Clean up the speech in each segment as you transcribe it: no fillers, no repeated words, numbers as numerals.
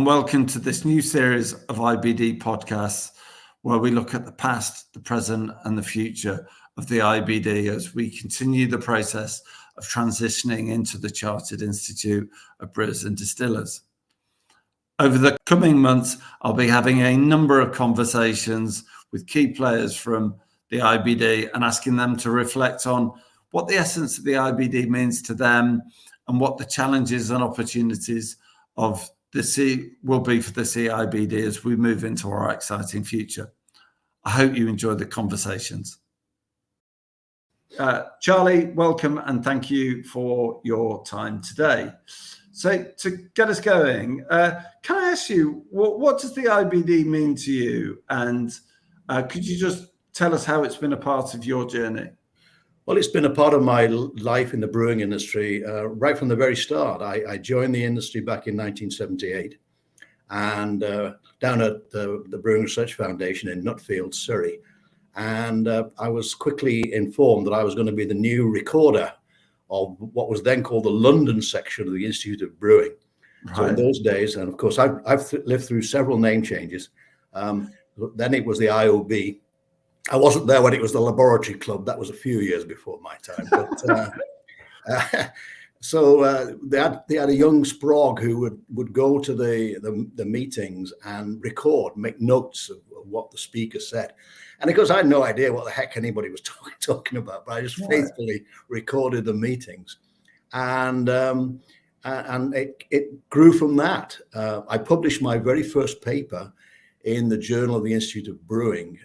welcome to this new series of IBD podcasts where we look at the past, the present and the future of the IBD as we continue the process of transitioning into the Chartered Institute of Brewers and Distillers. Over the coming months, I'll be having a number of conversations with key players from the IBD and asking them to reflect on what the essence of the IBD means to them and what the challenges and opportunities of will be for the CIBD as we move into our exciting future. I hope you enjoy the conversations. Charlie, welcome and thank you for your time today. So to get us going, can I ask you, what does the IBD mean to you? And could you just tell us how it's been a part of your journey? Well, it's been a part of my life in the brewing industry right from the very start. I joined the industry back in 1978 and down at the Brewing Research Foundation in Nutfield, Surrey. And I was quickly informed that I was going to be the new recorder of what was then called the London section of the Institute of Brewing. Right. So in those days, and of course, I've lived through several name changes. Then it was the IOB. I wasn't there when it was the Laboratory Club. That was a few years before my time. But so they had a young Sprague who would go to the meetings and record, make notes of what the speaker said. And of course, I had no idea what the heck anybody was talking about, but I just faithfully recorded the meetings, and it grew from that. I published my very first paper in the Journal of the Institute of Brewing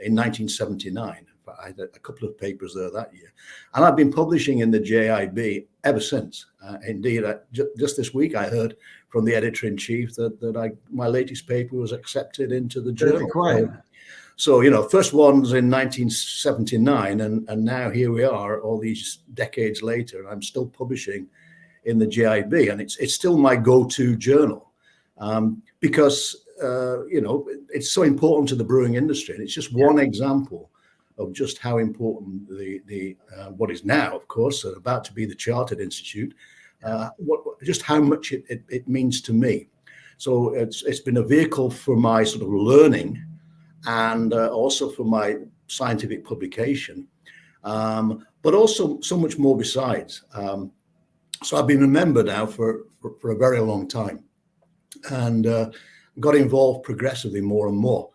in 1979. I had a couple of papers there that year. And I've been publishing in the JIB ever since. Indeed, just this week, I heard from the editor-in-chief that my latest paper was accepted into the journal. So, you know, first one's in 1979, and now here we are all these decades later, and I'm still publishing in the JIB, and it's still my go-to journal because you know, it's so important to the brewing industry, and it's just one example of just how important the what is now, of course, about to be the Chartered Institute, just how much it means to me. So it's been a vehicle for my sort of learning and also for my scientific publication, but also so much more besides. So I've been remembered now for a very long time, and got involved progressively more and more.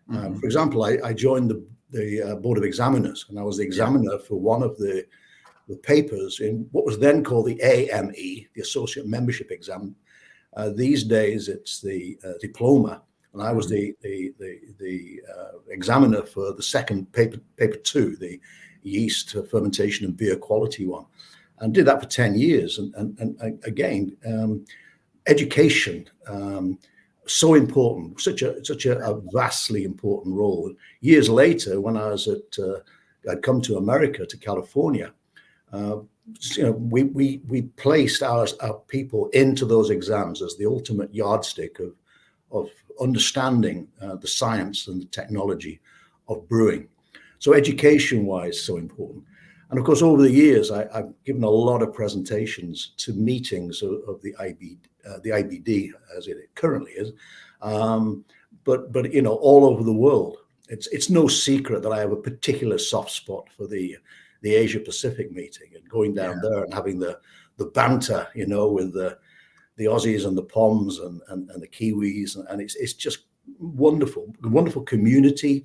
For example, I joined the Board of Examiners, and I was the examiner for one of the papers in what was then called the AME, the Associate Membership Exam. These days, it's the diploma, and I was the examiner for the second paper 2, the yeast fermentation and beer quality one, and did that for 10 years. And again, education. So important, such a vastly important role. Years later, when I was I'd come to America, to California, you know, we placed our people into those exams as the ultimate yardstick of understanding the science and the technology of brewing. So education-wise, so important. And of course, over the years, I've given a lot of presentations to meetings of the IBD, as it currently is, but you know, all over the world. It's no secret that I have a particular soft spot for the Asia Pacific meeting, and going down there and having the banter, you know, with the Aussies and the Poms and the Kiwis, and it's just wonderful community.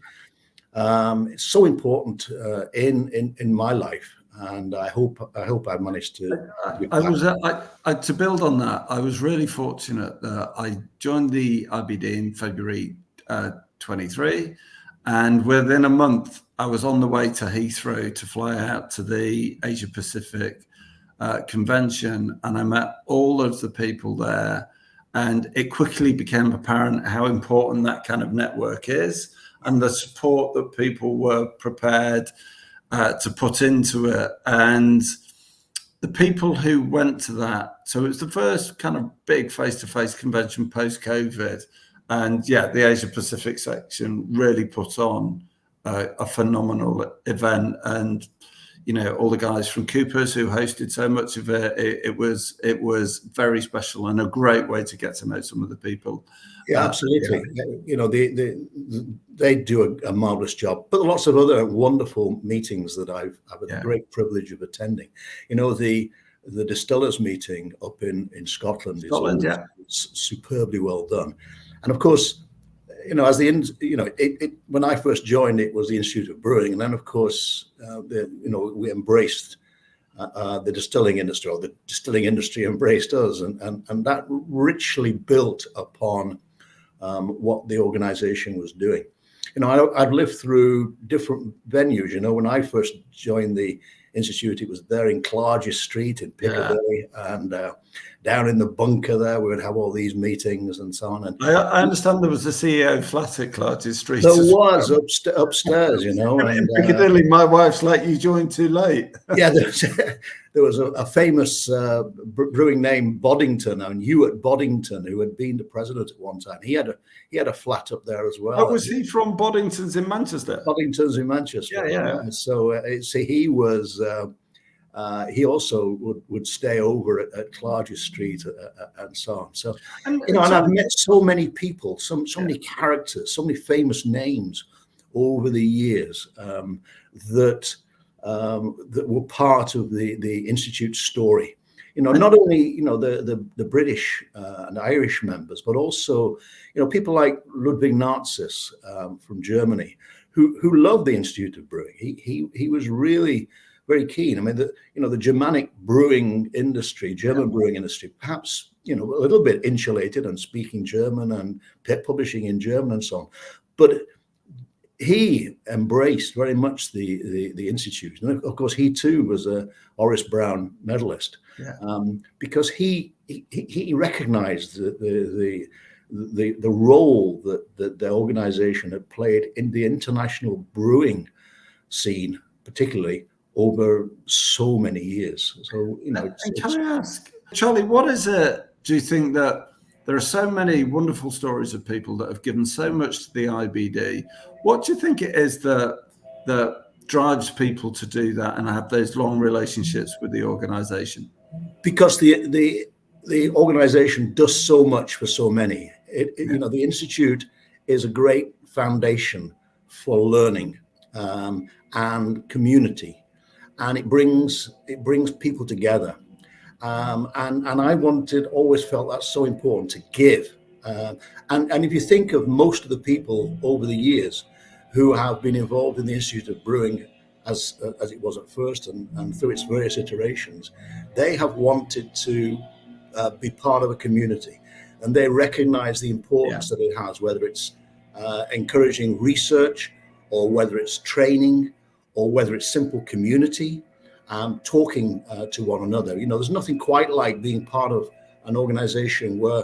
It's so important in my life, and I hope I managed to. To build on that, I was really fortunate that I joined the IBD in February 23, and within a month I was on the way to Heathrow to fly out to the Asia Pacific convention, and I met all of the people there, and it quickly became apparent how important that kind of network is, and the support that people were prepared to put into it. And the people who went to that, so it was the first kind of big face-to-face convention post-COVID. And yeah, the Asia Pacific section really put on a phenomenal event. And all the guys from Cooper's who hosted so much of it. It was very special and a great way to get to know some of the people. Yeah, absolutely. They do a marvelous job, but lots of other wonderful meetings that I've had the great privilege of attending. The distillers meeting up in Scotland is superbly well done, and of course, as when I first joined, it was the Institute of Brewing, and then of course, we embraced the distilling industry, or the distilling industry embraced us, and that richly built upon what the organization was doing. I've lived through different venues. When I first joined the Institute, it was there in Clarges Street in Piccadilly, and down in the bunker there, we would have all these meetings and so on. And I understand there was a CEO flat at Clarges Street. There was upstairs, And in Piccadilly, my wife's like, you joined too late. Yeah, there was a famous brewing name, Boddington, and Ewart Boddington, who had been the president at one time. He had a flat up there as well. Oh, was he from Boddington's in Manchester? Boddington's in Manchester. Yeah. So he was. He also would stay over at Clarges Street and so on. So, and I've met so many people, so many characters, so many famous names over the years that were part of the Institute's story. Not only the British and Irish members, but also people like Ludwig Narziss from Germany, who loved the Institute of Brewing. He was really very keen. I mean, the Germanic brewing industry, German brewing industry, perhaps a little bit insulated and speaking German and publishing in German and so on, but he embraced very much the Institute. And of course, he too was a Horace Brown medalist, because he recognized the role that the organization had played in the international brewing scene, particularly over so many years. So, can I ask, Charlie, what is it, do you think, that there are so many wonderful stories of people that have given so much to the IBD? What do you think it is that drives people to do that and have those long relationships with the organization? Because the organization does so much for so many. The Institute is a great foundation for learning and community. And it brings people together, and I always felt that's so important, to give. And if you think of most of the people over the years who have been involved in the Institute of Brewing, as it was at first and through its various iterations, they have wanted to be part of a community, and they recognize the importance that it has, whether it's encouraging research, or whether it's training, or whether it's simple community, talking to one another. There's nothing quite like being part of an organization where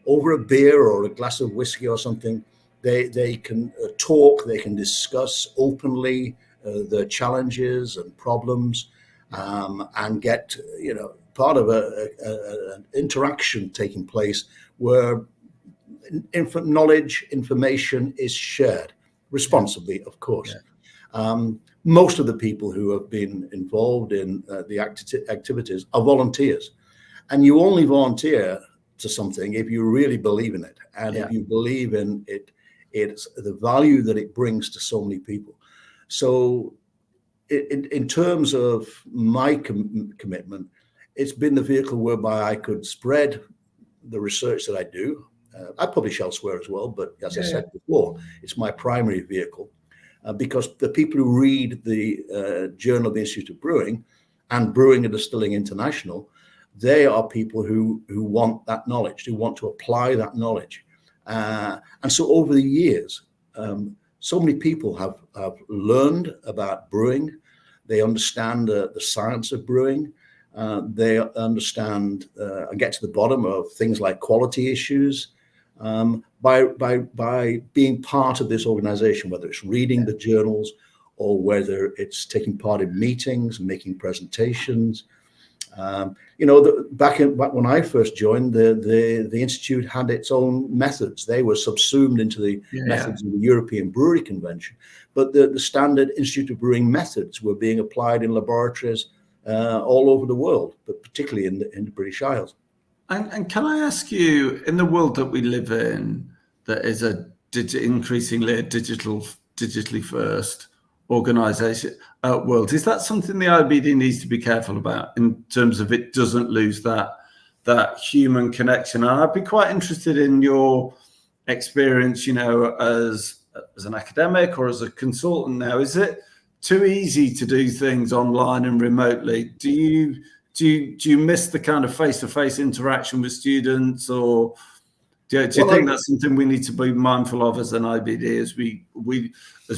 over a beer or a glass of whiskey or something, they can talk, they can discuss openly their challenges and problems, and get part of an interaction taking place where knowledge, information is shared responsibly, of course. Most of the people who have been involved in the activities are volunteers, and you only volunteer to something if you really believe in it, and if you believe in it's the value that it brings to so many people. So in terms of my commitment, it's been the vehicle whereby I could spread the research that I do. I publish elsewhere as well, but as I said before, it's my primary vehicle. Because the people who read the Journal of the Institute of Brewing and Brewing and Distilling International, they are people who want that knowledge, who want to apply that knowledge. And so over the years, so many people have learned about brewing. They understand the science of brewing. They understand and get to the bottom of things like quality issues. By being part of this organization, whether it's reading the journals or whether it's taking part in meetings, making presentations, Back when I first joined, the institute had its own methods. They were subsumed into the methods of the European Brewery Convention, but the standard Institute of Brewing methods were being applied in laboratories all over the world, but particularly in the British Isles. And can I ask you, in the world that we live in, that is increasingly a digitally first organisation world, is that something the IBD needs to be careful about in terms of it doesn't lose that human connection? And I'd be quite interested in your experience, as an academic or as a consultant now. Is it too easy to do things online and remotely? Do you miss the kind of face-to-face interaction with students, or do you think that's something we need to be mindful of as an IBD as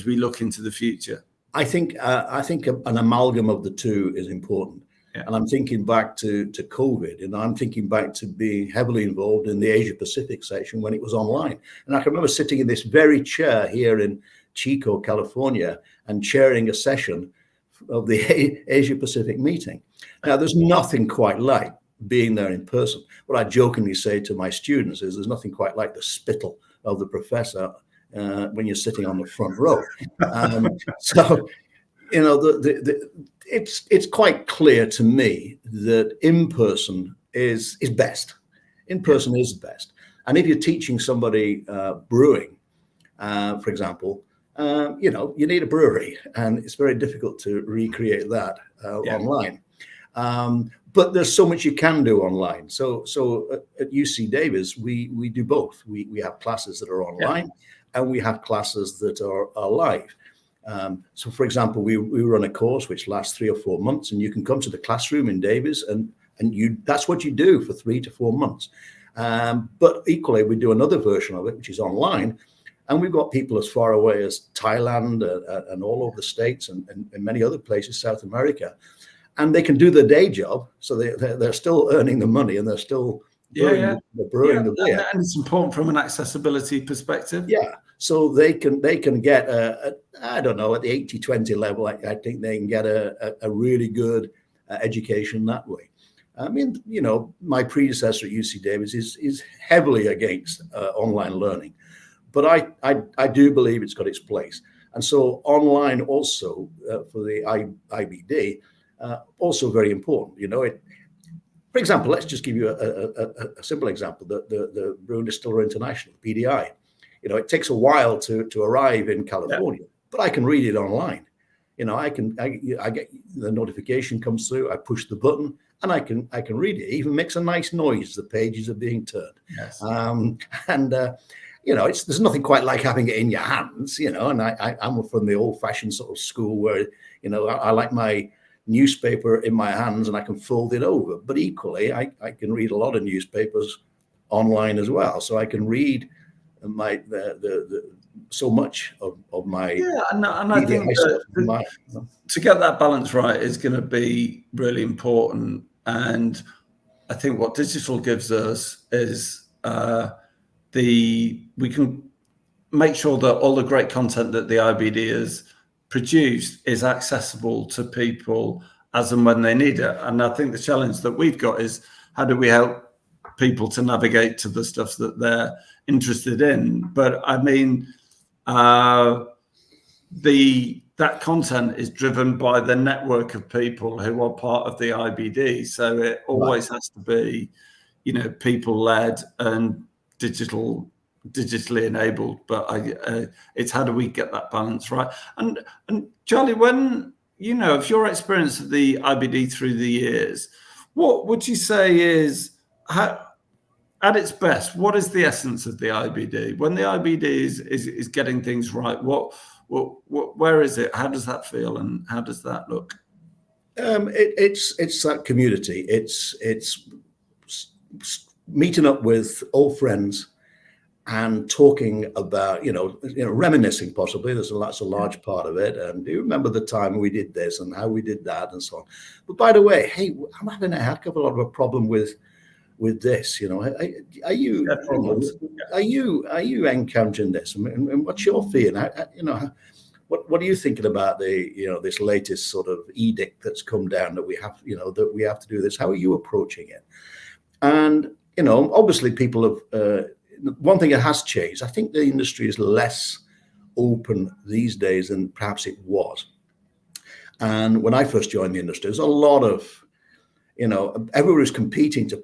we look into the future? I think an amalgam of the two is important. Yeah. And I'm thinking back to COVID, and I'm thinking back to being heavily involved in the Asia Pacific section when it was online. And I can remember sitting in this very chair here in Chico, California, and chairing a session of the Asia Pacific meeting. Now, there's nothing quite like being there in person. What I jokingly say to my students is there's nothing quite like the spittle of the professor when you're sitting on the front row. It's quite clear to me that in person is best. In person is best. And if you're teaching somebody brewing, for example, you need a brewery, and it's very difficult to recreate that online. But there's so much you can do online. So at UC Davis, we do both. We have classes that are online, and we have classes that are live. So, for example, we run a course which lasts 3 or 4 months, and you can come to the classroom in Davis, and that's what you do for 3 to 4 months. But equally, we do another version of it, which is online. And we've got people as far away as Thailand and all over the States and many other places, South America. And they can do their day job. So they're still earning the money, and they're still brewing the beer. And it's important from an accessibility perspective. Yeah. So they can get I don't know, at the 80-20 level, I think they can get a really good education that way. I mean, my predecessor at UC Davis is heavily against online learning. But I do believe it's got its place. And so online also for the IBD, also very important. For example, let's just give you a simple example, the Brewing Distiller International, PDI. It takes a while to arrive in California, but I can read it online. I get the notification comes through, I push the button, and I can read it. It even makes a nice noise. The pages are being turned. Yes. There's nothing quite like having it in your hands, and I'm from the old-fashioned sort of school where, I like my newspaper in my hands and I can fold it over. But equally, I can read a lot of newspapers online as well. So I can read so much of my and I think to get that balance right is going to be really important. And I think what digital gives us is we can make sure that all the great content that the IBD has produced is accessible to people as and when they need it. And I think the challenge that we've got is how do we help people to navigate to the stuff that they're interested in? But I mean, that content is driven by the network of people who are part of the IBD. So it always has to be, people-led and digitally enabled, but it's how do we get that balance right? And Charlie, when of your experience of the IBD through the years, what would you say is at its best? What is the essence of the IBD when the IBD is getting things right? Where is it? How does that feel, and how does that look? It's that community. It's meeting up with old friends and talking about, reminiscing possibly. That's a large part of it. And do you remember the time we did this and how we did that and so on? But by the way, hey, I'm having a heck of a lot of a problem with this. Are you encountering this? And what's your feeling? what are you thinking about this latest sort of edict that's come down that we have to do this? How are you approaching it? And obviously people have. One thing that has changed, I think the industry is less open these days than perhaps it was. And when I first joined the industry, there's a lot of, everyone was competing to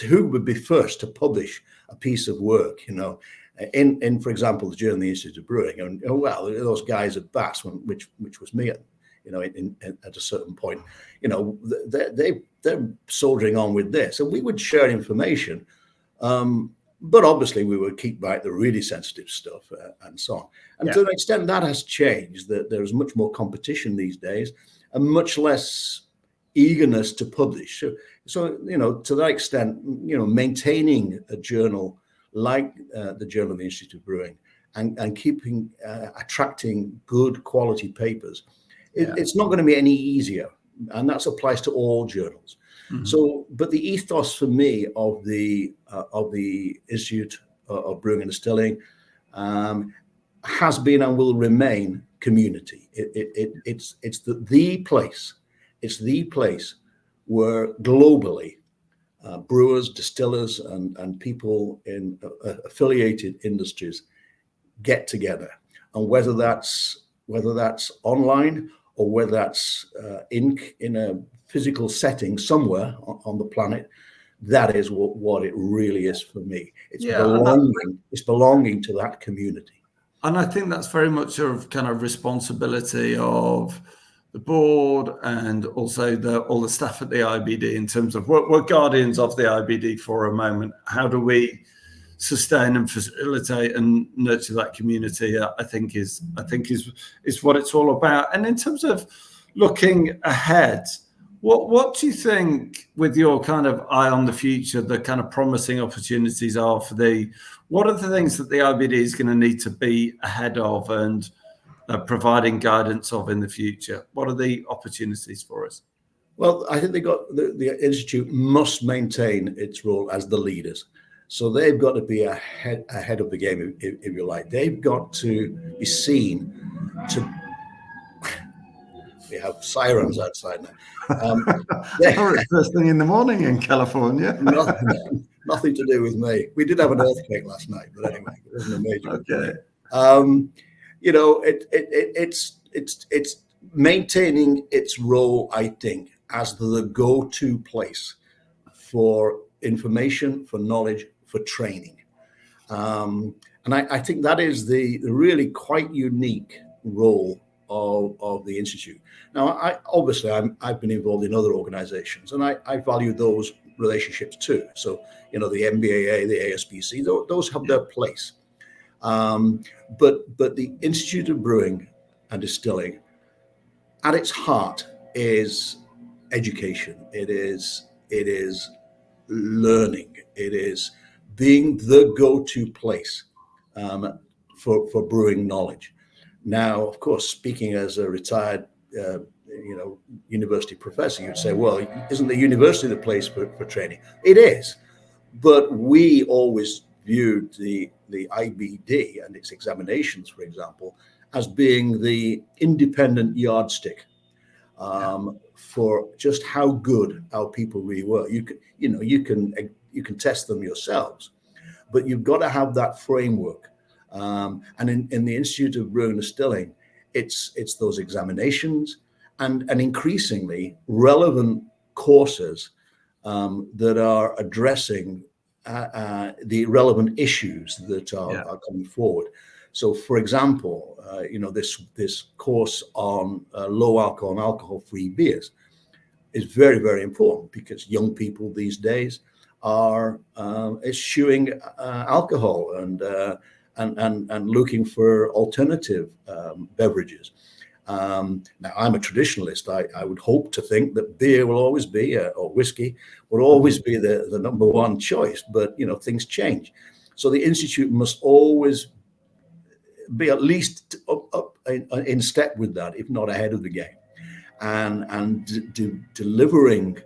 who would be first to publish a piece of work, in for example, the Journal of the Institute of Brewing. And those guys at BAS, which was me at a certain point, they're soldiering on with this, and we would share information. But obviously, we would keep back the really sensitive stuff and so on. And to an extent, that has changed. That there's much more competition these days, and much less eagerness to publish. So to that extent, maintaining a journal like the Journal of the Institute of Brewing and keeping attracting good quality papers, it's not going to be any easier, and that applies to all journals. Mm-hmm. So, but the ethos for me of the Institute of Brewing and Distilling has been and will remain community. It's the place. It's the place where globally brewers, distillers, and people in affiliated industries get together, and whether that's online or whether that's in a physical setting somewhere on the planet, that is what it really is for me. It's belonging. It's belonging to that community. And I think that's very much a kind of responsibility of the board and also all the staff at the IBD in terms of we're guardians of the IBD for a moment. How do we sustain and facilitate and nurture that community? I think is what it's all about. And in terms of looking ahead, what do you think, with your kind of eye on the future, the kind of promising opportunities are what are the things that the IBD is going to need to be ahead of and providing guidance of in the future? What are the opportunities for us? Well, I think the Institute must maintain its role as the leaders. So they've got to be ahead of the game, if you like. They've got to be seen to. We have sirens outside now. First thing in the morning in California. Nothing to do with me. We did have an earthquake last night, but anyway, it wasn't a major. Okay. It's maintaining its role, I think, as the go-to place for information, for knowledge, for training. And I think that is the really quite unique role of the Institute. Now, I've been involved in other organizations, and I value those relationships too. So, the MBAA, the ASBC, those have their place. But the Institute of Brewing and Distilling, at its heart, is education. It is learning. It is being the go-to place for brewing knowledge. Now, of course, speaking as a retired, university professor, you'd say, well, isn't the university the place for training? It is, but we always viewed the IBD and its examinations, for example, as being the independent yardstick for just how good our people really were. You can test them yourselves, but you've got to have that framework. And in the Institute of Brewing and Distilling, it's those examinations and increasingly relevant courses that are addressing the relevant issues that are coming forward. So, for example, this course on low alcohol and alcohol-free beers is very, very important, because young people these days are eschewing alcohol and looking for alternative beverages. Now, I'm a traditionalist. I would hope to think that beer will always be, or whiskey will always be the number one choice, but things change. So the Institute must always be at least up in step with that, if not ahead of the game, and delivering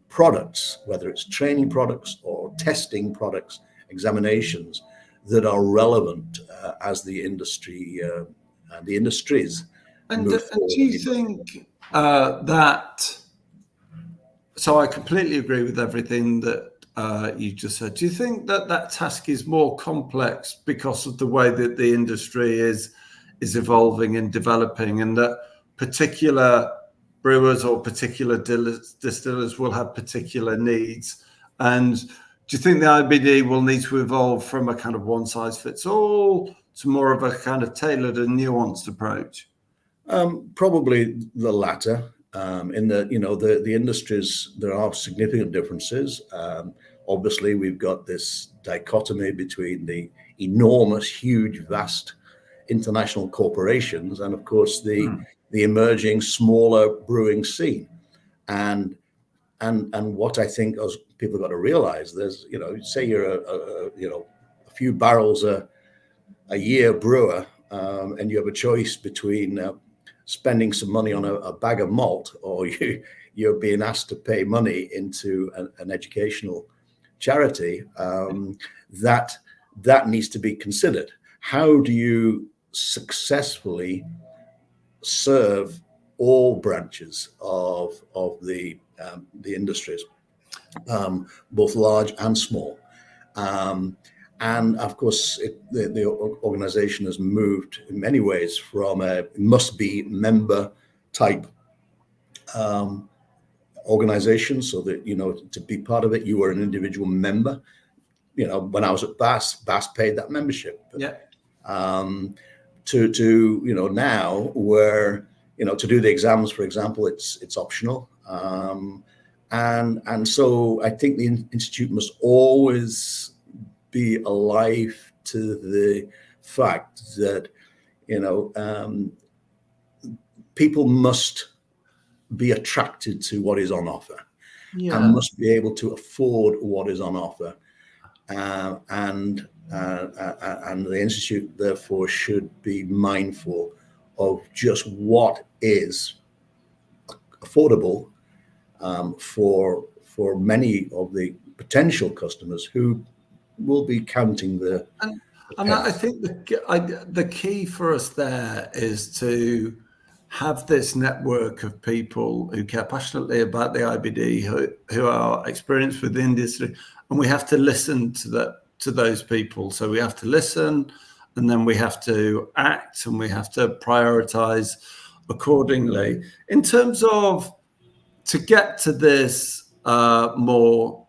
products, whether it's training products or testing products, examinations that are relevant as the industry and the industries And move do you forward. think that? So I completely agree with everything that you just said. Do you think that that task is more complex because of the way that the industry is evolving and developing, and that particular brewers or particular distillers will have particular needs? And do you think the IBD will need to evolve from a kind of one size fits all to more of a kind of tailored and nuanced approach? Probably the latter. In the industries, there are significant differences. Obviously, we've got this dichotomy between the enormous, huge, vast international corporations and, of course, the emerging smaller brewing scene. And what I think as people got to realize, there's, say you're a few barrels a year brewer, and you have a choice between spending some money on a bag of malt, or you're being asked to pay money into an educational charity, that needs to be considered. How do you successfully serve all branches of the industries, both large and small? And of course, the organization has moved in many ways from a must-be member type organization, so that, to be part of it, you were an individual member. When I was at Bass paid that membership. Yeah. To now, where, to do the exams, for example, it's optional. And so I think the Institute must always be alive to the fact that people must be attracted to what is on offer, and must be able to afford what is on offer, and the Institute therefore should be mindful of just what is affordable for many of the potential customers who will be counting the. And I think the key for us there is to have this network of people who care passionately about the IBD, who are experienced with the industry, and we have to listen to those people. So we have to listen, and then we have to act, and we have to prioritize accordingly. In terms of, to get to this more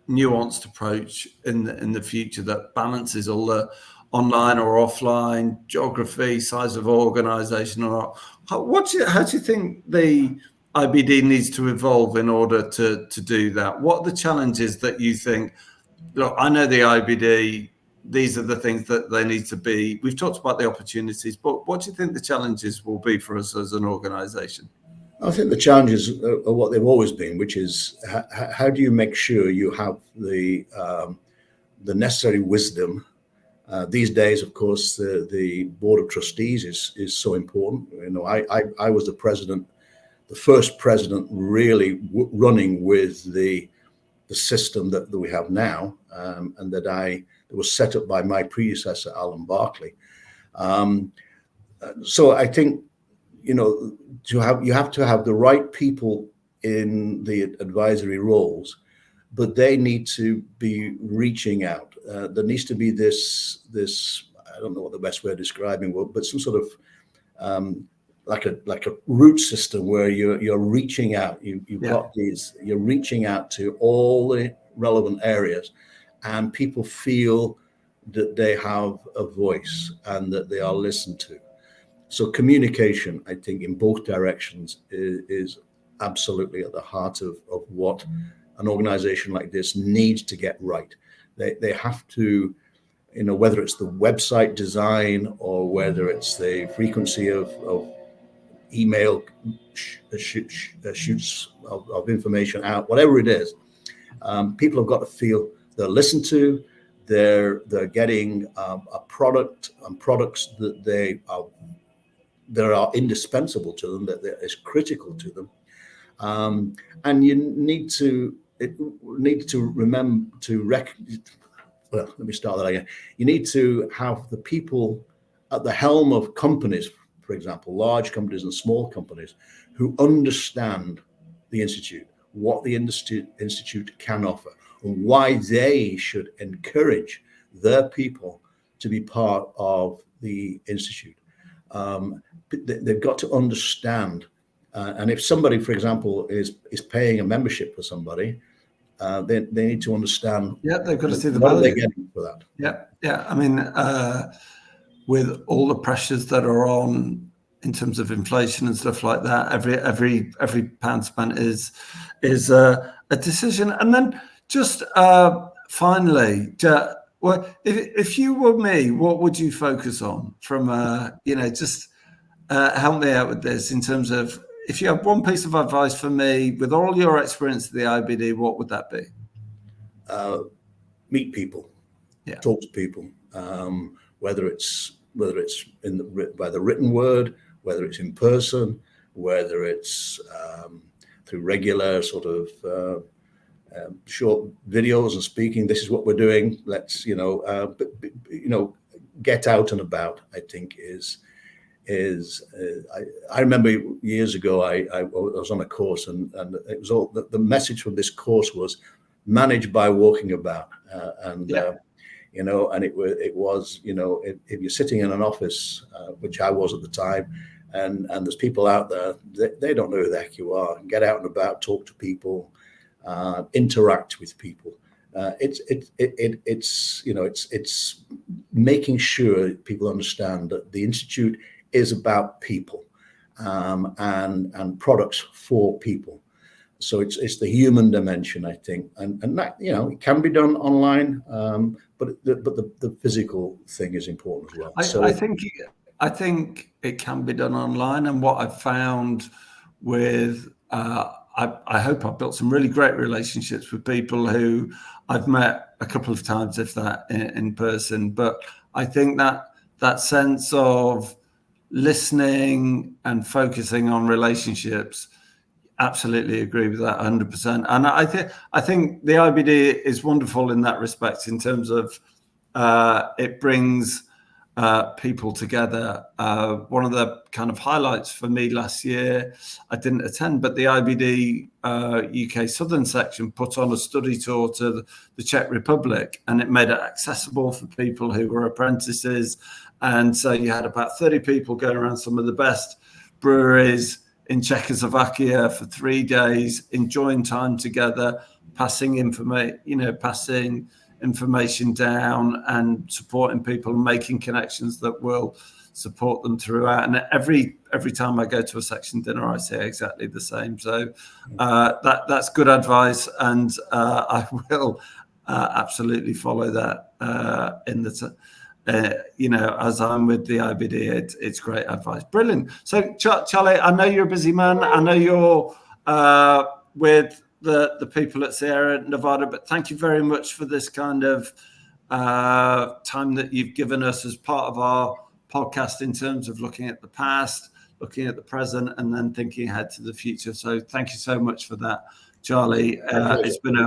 nuanced approach in the future that balances all the online or offline, geography, size of organization, or how do you think the IBD needs to evolve in order to do that? What are the challenges that you think? Look, I know the IBD, these are the things that they need to be. We've talked about the opportunities, but what do you think the challenges will be for us as an organization? I think the challenges are what they've always been, which is how do you make sure you have the necessary wisdom. These days, of course, the board of trustees is so important. I was the first president really running with the system that we have now, and that was set up by my predecessor, Alan Barclay. So I think, you have to have the right people in the advisory roles, but they need to be reaching out. There needs to be this I don't know what the best way of describing it, but some sort of like a root system where you're reaching out. You're reaching out to all the relevant areas, and people feel that they have a voice and that they are listened to. So communication, I think, in both directions is absolutely at the heart of what an organization like this needs to get right. They have to, whether it's the website design or whether it's the frequency of email shoots of information out, whatever it is, people have got to feel they're listened to. They're getting a product and products that are indispensable to them, that is critical to them, and you need to remember to well, let me start that again. You need to have the people at the helm of companies, for example, large companies and small companies who understand the Institute, what the Institute can offer, and why they should encourage their people to be part of the Institute. They've got to understand, and if somebody, for example, is paying a membership for somebody, they need to understand. Yeah, they've got to see the what value. are they getting for that. Yeah. I mean, with all the pressures that are on in terms of inflation and stuff like that, every pound spent is a decision. And then just finally, well, if you were me, what would you focus on from just help me out with this in terms of, if you have one piece of advice for me with all your experience of the IBD, what would that be? Meet people, talk to people, whether it's by the written word, whether it's in person, whether it's through regular sort of short videos and speaking. This is what we're doing. Let's get out and about. I think I remember years ago I was on a course and it was all the message from this course was manage by walking about, and it was if you're sitting in an office, which I was at the time, and there's people out there, they don't know who the heck you are. Get out and about, talk to people, interact with people. It's making sure people understand that the Institute is about people, and products for people. So it's the human dimension, I think, and that it can be done online, but the physical thing is important as well. I think it can be done online, and what I've found with I hope I've built some really great relationships with people who I've met a couple of times, if that, in person. But I think that sense of listening and focusing on relationships, absolutely agree with that 100%. And I think the IBD is wonderful in that respect, in terms of it brings people together. One of the kind of highlights for me last year, I didn't attend, but the IBD UK Southern section put on a study tour to the Czech Republic, and it made it accessible for people who were apprentices. And so you had about 30 people going around some of the best breweries in Czechoslovakia for 3 days, enjoying time together, passing information down and supporting people and making connections that will support them throughout. And every time I go to a section dinner, I say exactly the same. So that's good advice, and I will absolutely follow that as I'm with the IBD. It's great advice. Brilliant. So Charlie, I know you're a busy man. I know you're with the people at Sierra Nevada, but thank you very much for this kind of time that you've given us as part of our podcast, in terms of looking at the past, looking at the present, and then thinking ahead to the future. So thank you so much for that, Charlie. It's been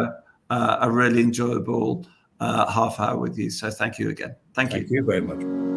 a really enjoyable half hour with you. So thank you again. Thank you. Thank you very much.